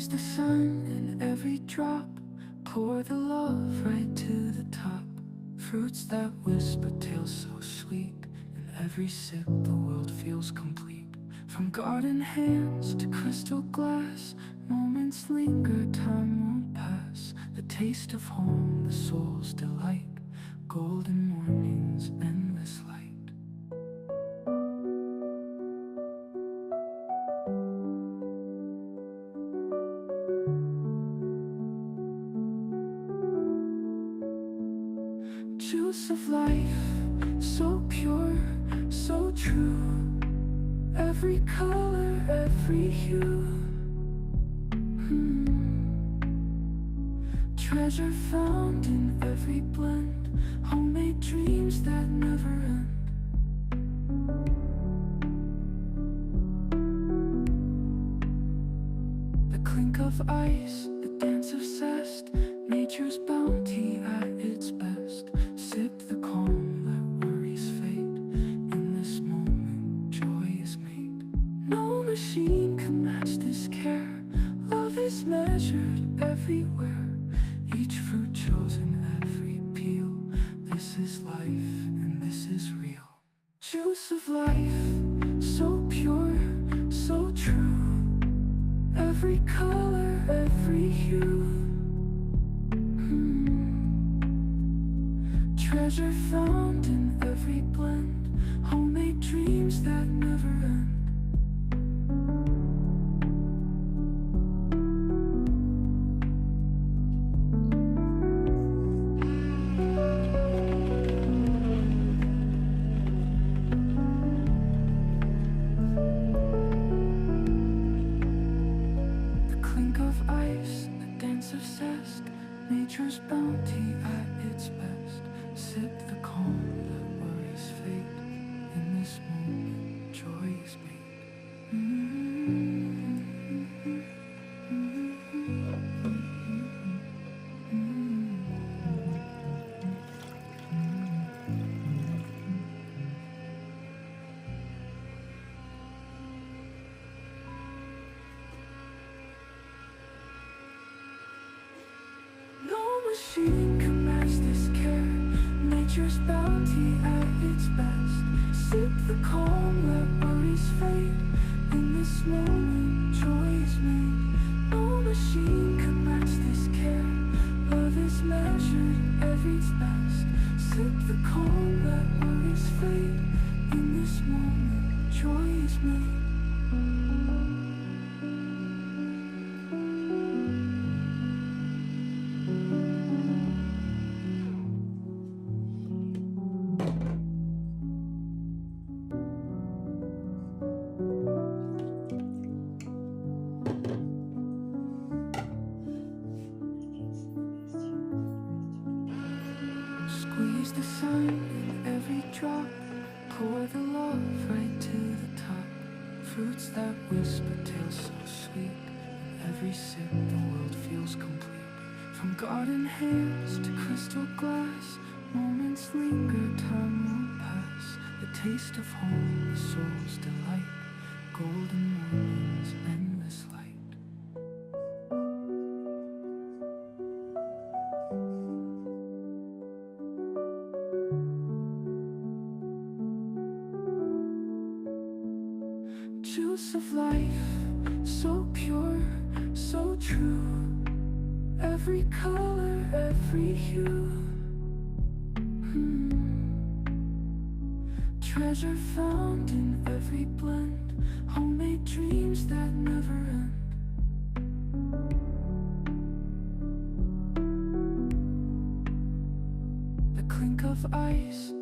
Squeeze the sun in every drop, pour the love right to the top. Fruits that whisper tales so sweet, in every sip the world feels complete. From garden hands to crystal glass, moments linger, time won't pass. The taste of home, the soul's delight, golden mornings, endless light. Juice of life, so pure, so true. Every color, every hue. Treasure found in every blend, homemade dreams that never end. The clink of ice, the dance of zest, nature's bounty at its best. Sip the calm, let worries fade. In this moment, joy is made. No machine can match this care. Love is measured everywhere. Each fruit chosen, every peel. This is life and this is real. Juice of life, so pure, so true. Every color, every hue. Treasure found in every blend, homemade dreams that never end. The clink of ice, the dance of zest, nature's bounty at its best. Sip the calm, let worries fade. In this moment, joy is made. No machine can match this care. Nature's bounty at its best. Sip the calm, let worries fade. In this moment, joy is made. No machine can match this care. Love is measured every best. Sip the calm, let worries fade. In this moment, joy is made. Squeeze the sun in every drop, pour the love right to the top. Fruits that whisper tales so sweet, in every sip the world feels complete. From garden hands to crystal glass, moments linger, time won't pass. The taste of home, the soul's delight, golden mornings, endless light. Juice of life, so pure, so true. Every color, every hue. Treasure found in every blend, homemade dreams that never end. The clink of ice,